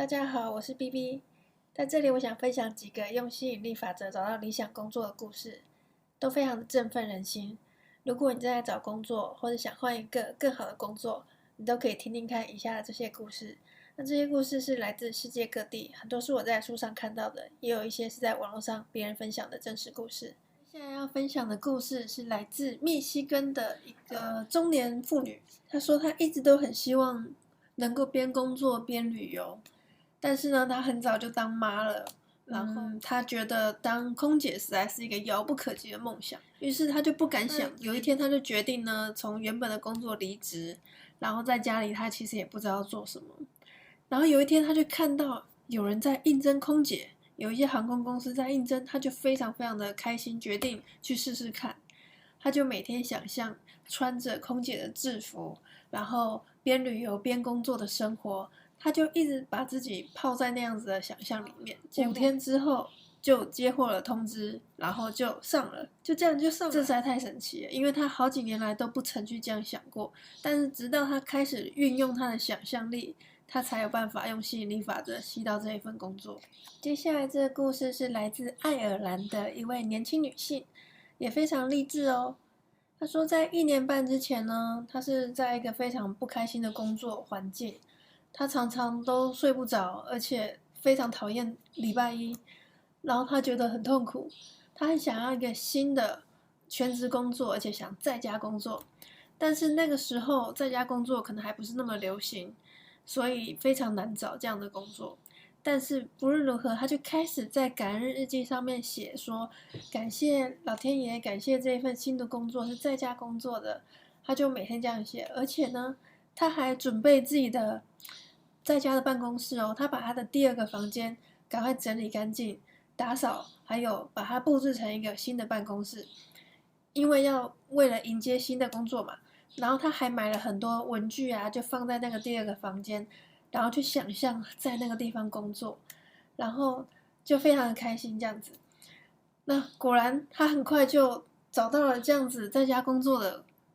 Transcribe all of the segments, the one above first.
大家好，我是 BB，在这里我想分享几个用吸引力法则找到理想工作的故事，都非常的振奋人心。如果你正在找工作，或者想换一个更好的工作，你都可以听听看以下的这些故事。那这些故事是来自世界各地，很多是我在书上看到的，也有一些是在网络上别人分享的真实故事。现在要分享的故事是来自密西根的一个中年妇女，她说她一直都很希望能够边工作边旅游。但是呢，她很早就当妈了，然后她觉得当空姐实在是一个遥不可及的梦想，于是她就不敢想。有一天，她就决定呢，从原本的工作离职，然后在家里，她其实也不知道做什么。然后有一天，她就看到有人在应征空姐，有一些航空公司在应征，她就非常非常的开心，决定去试试看。她就每天想象穿着空姐的制服，然后边旅游边工作的生活。他就一直把自己泡在那样子的想象里面。5天之后就接获了通知，然后就上了，就这样就上了。这实在太神奇了，因为他好几年来都不曾去这样想过。但是直到他开始运用他的想象力，他才有办法用吸引力法则吸到这一份工作。接下来这个故事是来自爱尔兰的一位年轻女性，也非常励志哦。她说，在1年半之前呢，她是在一个非常不开心的工作环境。他常常都睡不着，而且非常讨厌礼拜一，然后他觉得很痛苦。他很想要一个新的全职工作，而且想在家工作，但是那个时候在家工作可能还不是那么流行，所以非常难找这样的工作。但是不论如何，他就开始在感恩日记上面写说，感谢老天爷，感谢这一份新的工作是在家工作的。他就每天这样写，而且呢，他还准备自己的在家的办公室哦，他把他的第2个房间赶快整理干净、打扫，还有把它布置成一个新的办公室，因为为了迎接新的工作嘛。然后他还买了很多文具啊，就放在那个第2个房间，然后去想象在那个地方工作，然后就非常的开心这样子。那果然他很快就找到了这样子在家工作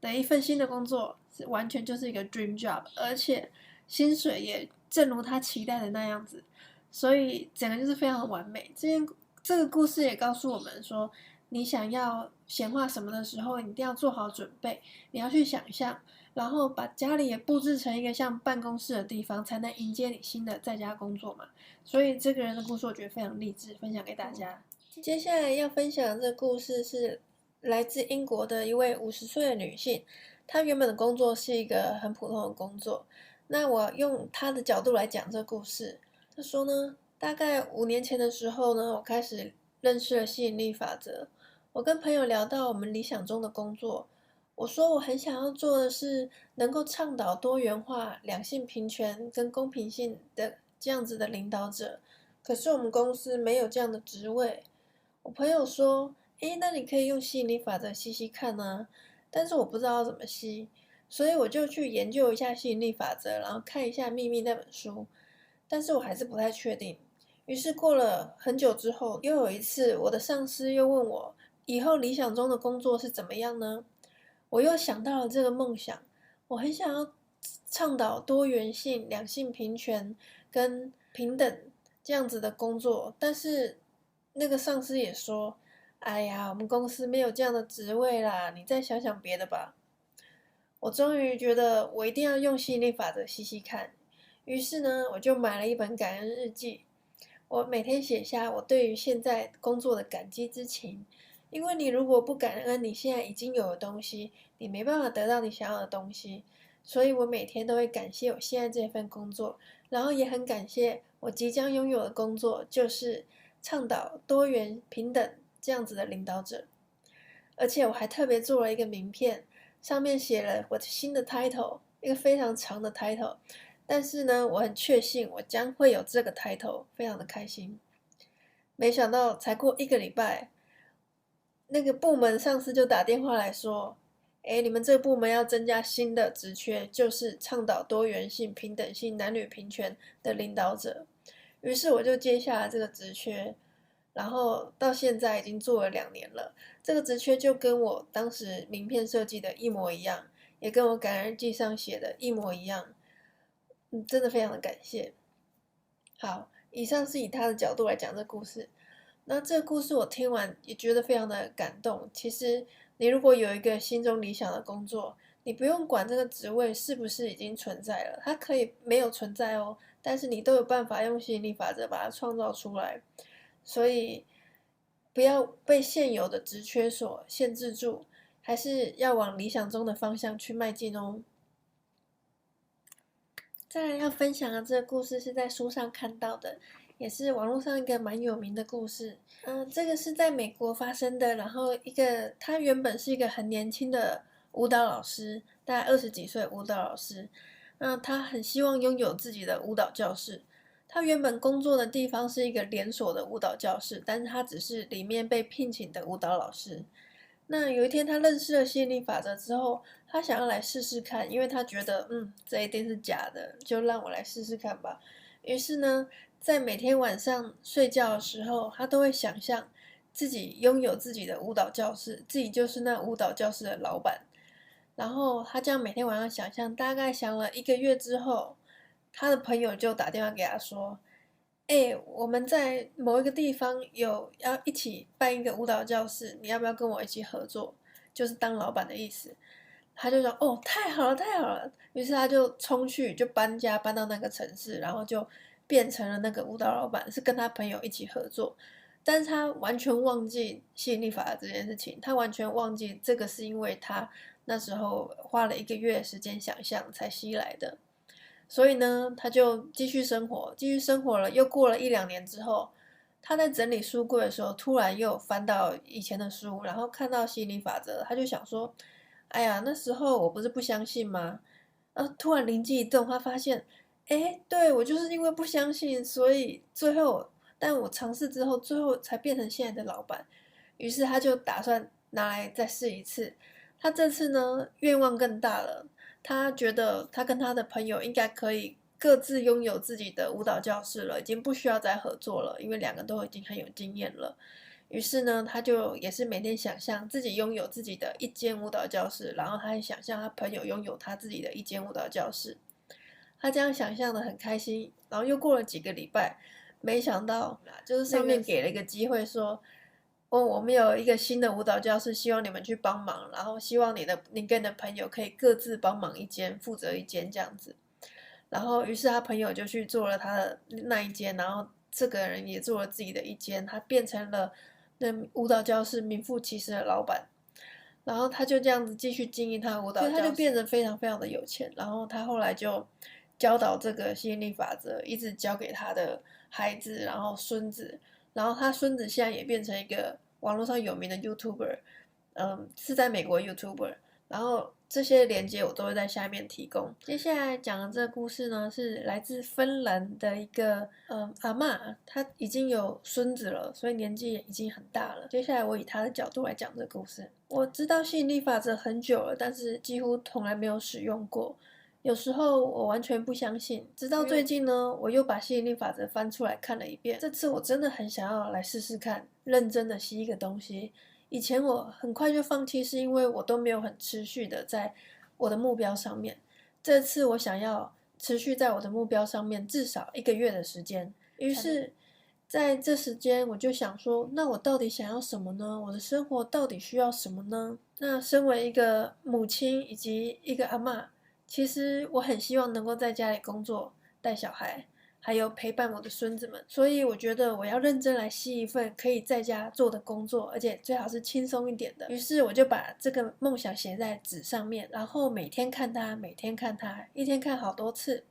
的一份新的工作，是完全就是一个 dream job， 而且薪水也正如他期待的那样子，所以整个就是非常的完美。这个故事也告诉我们说，你想要显化什么的时候，你一定要做好准备，你要去想象，然后把家里也布置成一个像办公室的地方，才能迎接你新的在家工作嘛。所以这个人的故事我觉得非常励志，分享给大家。接下来要分享的这个故事是来自英国的一位50岁的女性，她原本的工作是一个很普通的工作。那我用她的角度来讲这个故事。她说呢，大概5年前的时候呢，我开始认识了吸引力法则。我跟朋友聊到我们理想中的工作，我说我很想要做的是能够倡导多元化、两性平权跟公平性的这样子的领导者，可是我们公司没有这样的职位。我朋友说，那你可以用吸引力法则吸吸看啊，但是我不知道怎么吸，所以我就去研究一下吸引力法则，然后看一下《秘密》那本书，但是我还是不太确定。于是过了很久之后，又有一次，我的上司又问我，以后理想中的工作是怎么样呢？我又想到了这个梦想，我很想要倡导多元性、两性平权跟平等这样子的工作，但是那个上司也说，哎呀，我们公司没有这样的职位啦，你再想想别的吧。我终于觉得我一定要用吸引力法则吸吸看，于是呢，我就买了一本感恩日记。我每天写下我对于现在工作的感激之情，因为你如果不感恩你现在已经有的东西，你没办法得到你想要的东西。所以我每天都会感谢我现在这份工作，然后也很感谢我即将拥有的工作，就是倡导多元平等这样子的领导者。而且我还特别做了一个名片，上面写了我新的 title， 一个非常长的 title。但是呢，我很确信我将会有这个 title， 非常的开心。没想到才过1个礼拜，那个部门上司就打电话来说，你们这个部门要增加新的职缺，就是倡导多元性、平等性、男女平权的领导者。于是我就接下了这个职缺，然后到现在已经做了2年了。这个职缺就跟我当时名片设计的一模一样，也跟我感恩日记上写的一模一样。真的非常的感谢。好，以上是以他的角度来讲这故事。那这个故事我听完也觉得非常的感动。其实你如果有一个心中理想的工作，你不用管这个职位是不是已经存在了，它可以没有存在哦，但是你都有办法用吸引力法则把它创造出来。所以不要被现有的职缺所限制住，还是要往理想中的方向去迈进哦。再来要分享的这个故事是在书上看到的，也是网络上一个蛮有名的故事。这个是在美国发生的，然后他原本是一个很年轻的舞蹈老师，大概20几岁舞蹈老师。那他很希望拥有自己的舞蹈教室。他原本工作的地方是一个连锁的舞蹈教室，但是他只是里面被聘请的舞蹈老师。那有一天，他认识了吸引力法则之后，他想要来试试看，因为他觉得，这一定是假的，就让我来试试看吧。于是呢，在每天晚上睡觉的时候，他都会想象自己拥有自己的舞蹈教室，自己就是那舞蹈教室的老板。然后他这样每天晚上想象，大概想了1个月之后，他的朋友就打电话给他说：我们在某一个地方要一起办一个舞蹈教室，你要不要跟我一起合作？就是当老板的意思。他就说：哦，太好了，太好了！于是他就冲去，就搬家搬到那个城市，然后就变成了那个舞蹈老板，是跟他朋友一起合作。但是他完全忘记吸引力法则这件事情，他完全忘记这个是因为他那时候花了1个月的时间想象才吸来的。所以呢，他就继续生活，继续生活了。又过了1、2年之后，他在整理书柜的时候，突然又翻到以前的书，然后看到吸引力法则，他就想说：“哎呀，那时候我不是不相信吗？”突然灵机一动，他发现，对，我就是因为不相信，所以最后，但我尝试之后，最后才变成现在的老板。于是他就打算拿来再试一次。他这次呢，愿望更大了。他觉得他跟他的朋友应该可以各自拥有自己的舞蹈教室了，已经不需要再合作了，因为2个都已经很有经验了。于是呢，他就也是每天想象自己拥有自己的一间舞蹈教室，然后他还想象他朋友拥有他自己的一间舞蹈教室。他这样想象的很开心，然后又过了几个礼拜，没想到就是上面给了一个机会说，我们有一个新的舞蹈教室，希望你们去帮忙，然后希望你跟你的朋友可以各自帮忙一间，负责一间这样子。然后于是他朋友就去做了他的那一间，然后这个人也做了自己的一间，他变成了那舞蹈教室名副其实的老板。然后他就这样子继续经营他的舞蹈教室，所以他就变得非常非常的有钱。然后他后来就教导这个吸引力法则，一直教给他的孩子，然后孙子，然后他孙子现在也变成一个网络上有名的 YouTuber，是在美国 YouTuber。然后这些连接我都会在下面提供。接下来讲的这个故事呢，是来自芬兰的一个阿嬷，她已经有孙子了，所以年纪也已经很大了。接下来我以她的角度来讲这个故事。我知道吸引力法则很久了，但是几乎从来没有使用过。有时候我完全不相信，直到最近呢，我又把吸引力法则翻出来看了一遍。这次我真的很想要来试试看，认真的吸一个东西。以前我很快就放弃，是因为我都没有很持续的在我的目标上面。这次我想要持续在我的目标上面至少1个月的时间。于是，在这时间我就想说，那我到底想要什么呢？我的生活到底需要什么呢？那身为一个母亲以及一个阿嬷，其实我很希望能够在家里工作、带小孩。还有陪伴我的孙子们，所以我觉得我要认真来吸一份可以在家做的工作，而且最好是轻松一点的。于是我就把这个梦想写在纸上面，然后每天看它，每天看它，一天看好多次，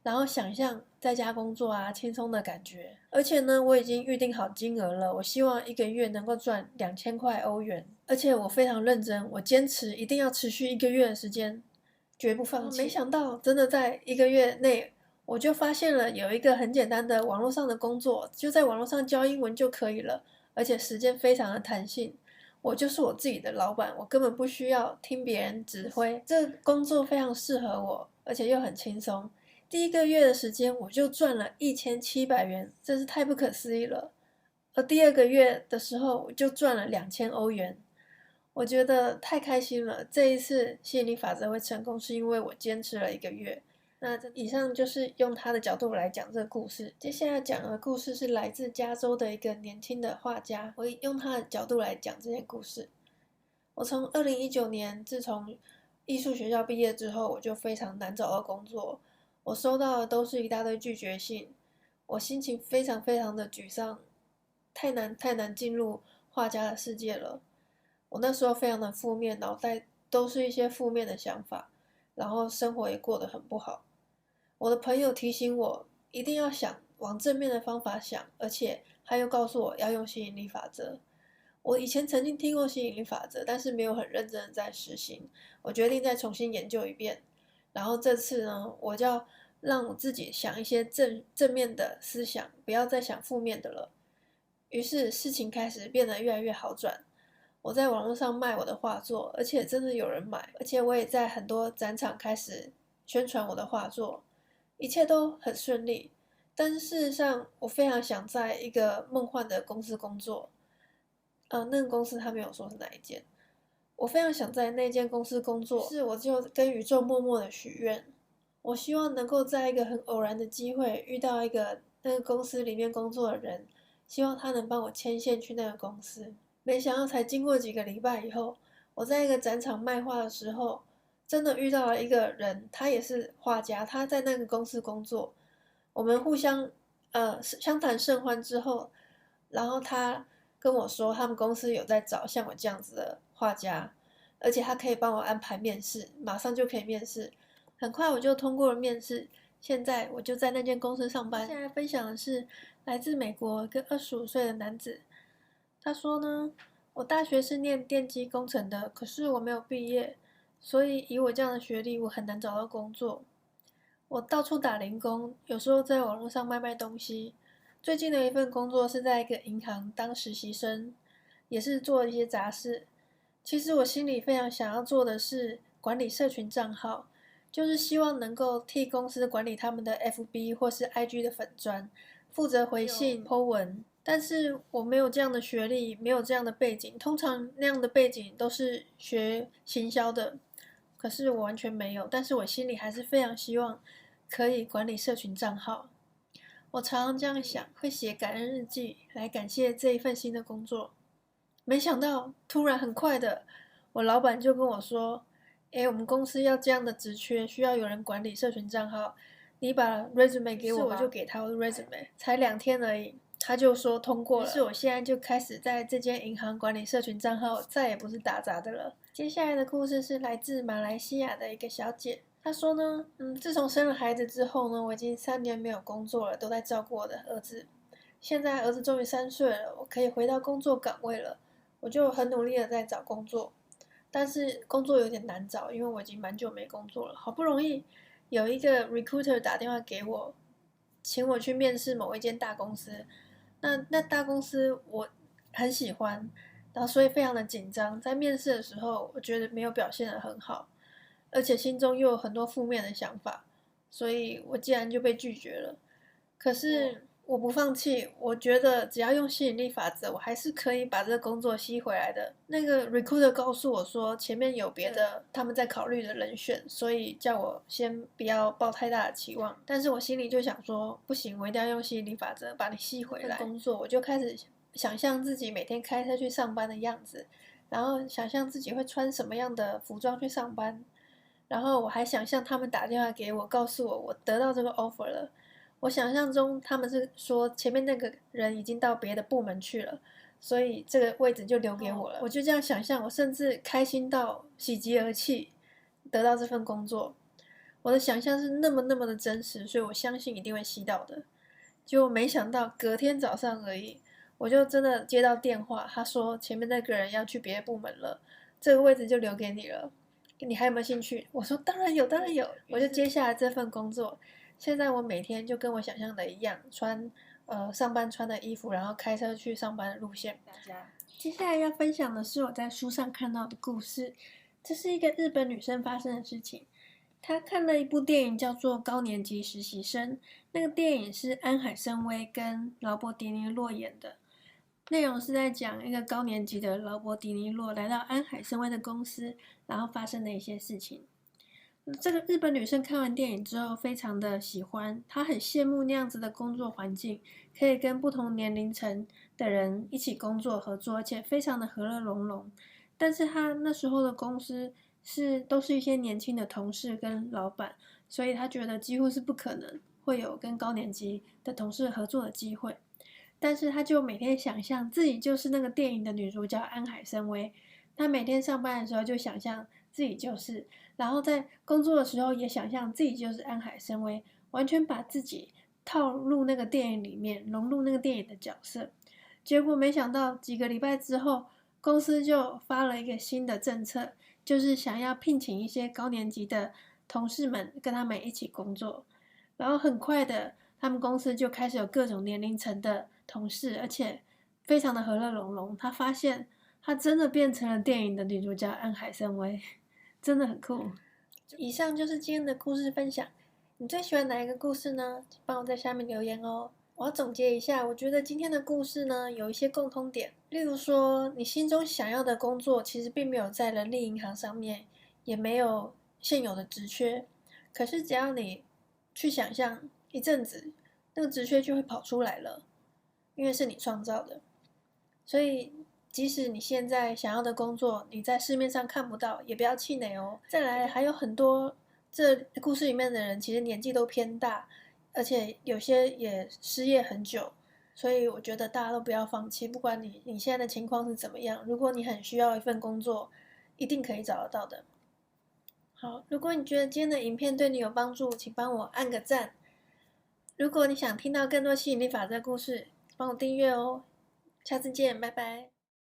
然后想象在家工作啊，轻松的感觉。而且呢，我已经预定好金额了，我希望1个月能够赚2000块欧元，而且我非常认真，我坚持一定要持续1个月的时间，绝不放弃。没想到真的在1个月内。我就发现了有一个很简单的网络上的工作，就在网络上教英文就可以了，而且时间非常的弹性。我就是我自己的老板，我根本不需要听别人指挥。这工作非常适合我，而且又很轻松。第1个月的时间我就赚了1700元，真是太不可思议了。而第2个月的时候我就赚了2000欧元，我觉得太开心了。这一次吸引力法则会成功，是因为我坚持了1个月。那以上就是用他的角度来讲这个故事。接下来讲的故事是来自加州的一个年轻的画家，我用他的角度来讲这件故事。我从2019年自从艺术学校毕业之后，我就非常难找到工作，我收到的都是一大堆拒绝信，我心情非常非常的沮丧，太难进入画家的世界了。我那时候非常的负面，脑袋都是一些负面的想法，然后生活也过得很不好。我的朋友提醒我一定要想往正面的方法想，而且他又告诉我要用吸引力法则。我以前曾经听过吸引力法则，但是没有很认真的在实行。我决定再重新研究一遍。然后这次呢，我就要让我自己想一些正面的思想，不要再想负面的了。于是事情开始变得越来越好转。我在网络上卖我的画作，而且真的有人买，而且我也在很多展场开始宣传我的画作。一切都很顺利，但是事实上，我非常想在一个梦幻的公司工作。那个公司他没有说是哪一间。我非常想在那间公司工作，是我就跟宇宙默默的许愿，我希望能够在一个很偶然的机会遇到一个那个公司里面工作的人，希望他能帮我牵线去那个公司。没想到才经过几个礼拜以后，我在一个展场卖画的时候，真的遇到了一个人，他也是画家，他在那个公司工作。我们互相相谈甚欢之后，然后他跟我说，他们公司有在找像我这样子的画家，而且他可以帮我安排面试，马上就可以面试。很快我就通过了面试，现在我就在那间公司上班。现在分享的是来自美国一个25岁的男子，他说呢，我大学是念电机工程的，可是我没有毕业，所以以我这样的学历，我很难找到工作。我到处打零工，有时候在网络上卖东西。最近的一份工作是在一个银行当实习生，也是做一些杂事。其实我心里非常想要做的是管理社群账号，就是希望能够替公司管理他们的 FB 或是 IG 的粉专，负责回信、po 文。但是我没有这样的学历，没有这样的背景，通常那样的背景都是学行销的，可是我完全没有。但是我心里还是非常希望可以管理社群账号。我常常这样想，会写感恩日记来感谢这一份新的工作。没想到，突然很快的，我老板就跟我说：“诶，我们公司要这样的职缺，需要有人管理社群账号，你把 resume 给我吧。”于是我就给他我的 resume，才2天而已，他就说通过了。于是我现在就开始在这间银行管理社群账号，再也不是打杂的了。接下来的故事是来自马来西亚的一个小姐。她说呢，自从生了孩子之后呢，我已经3年没有工作了，都在照顾我的儿子。现在儿子终于3岁了，我可以回到工作岗位了，我就很努力的在找工作。但是工作有点难找，因为我已经蛮久没工作了。好不容易有一个 recruiter 打电话给我，请我去面试某一间大公司。那大公司我很喜欢，然后所以非常的紧张。在面试的时候，我觉得没有表现得很好，而且心中又有很多负面的想法，所以我竟然就被拒绝了。可是我不放弃，我觉得只要用吸引力法则，我还是可以把这个工作吸回来的。那个 recruiter 告诉我说，前面有别的他们在考虑的人选，所以叫我先不要抱太大的期望。但是我心里就想说，不行，我一定要用吸引力法则把你吸回来。工作我就开始想象自己每天开车去上班的样子，然后想象自己会穿什么样的服装去上班，然后我还想象他们打电话给我，告诉我我得到这个 offer 了。我想象中他们是说前面那个人已经到别的部门去了，所以这个位置就留给我了。我就这样想象，我甚至开心到喜极而泣，得到这份工作。我的想象是那么的真实，所以我相信一定会吸到的。结果没想到隔天早上而已，我就真的接到电话，他说前面那个人要去别的部门了，这个位置就留给你了，你还有没有兴趣？我说当然有，当然有，我就接下来这份工作。现在我每天就跟我想象的一样，穿上班穿的衣服，然后开车去上班的路线。接下来要分享的是我在书上看到的故事，这是一个日本女生发生的事情。她看了一部电影叫做《高年级实习生》，那个电影是安海瑟薇跟劳勃迪尼洛演的，内容是在讲一个高年级的劳勃迪尼洛来到安海瑟薇的公司，然后发生的一些事情。这个日本女生看完电影之后非常的喜欢，她很羡慕那样子的工作环境，可以跟不同年龄层的人一起工作合作，而且非常的和乐融融。但是她那时候的公司都是一些年轻的同事跟老板，所以她觉得几乎是不可能会有跟高年级的同事合作的机会。但是她就每天想象自己就是那个电影的女主角安海瑟薇，她每天上班的时候就想象自己就是，然后在工作的时候也想象自己就是安海瑟薇，完全把自己套入那个电影里面，融入那个电影的角色。结果没想到几个礼拜之后，公司就发了一个新的政策，就是想要聘请一些高年级的同事们跟他们一起工作。然后很快的，他们公司就开始有各种年龄层的同事，而且非常的和乐融融。他发现他真的变成了电影的女主角安海瑟薇，真的很酷。以上就是今天的故事分享。你最喜欢哪一个故事呢？请帮我在下面留言哦。我要总结一下，我觉得今天的故事呢有一些共通点，例如说，你心中想要的工作其实并没有在人力银行上面，也没有现有的职缺，可是只要你去想象一阵子，那个职缺就会跑出来了，因为是你创造的。所以，即使你现在想要的工作你在市面上看不到，也不要气馁哦。再来，还有很多这故事里面的人其实年纪都偏大，而且有些也失业很久，所以我觉得大家都不要放弃，不管你现在的情况是怎么样，如果你很需要一份工作，一定可以找得到的。好，如果你觉得今天的影片对你有帮助，请帮我按个赞。如果你想听到更多吸引力法则故事，帮我订阅哦。下次见，拜拜。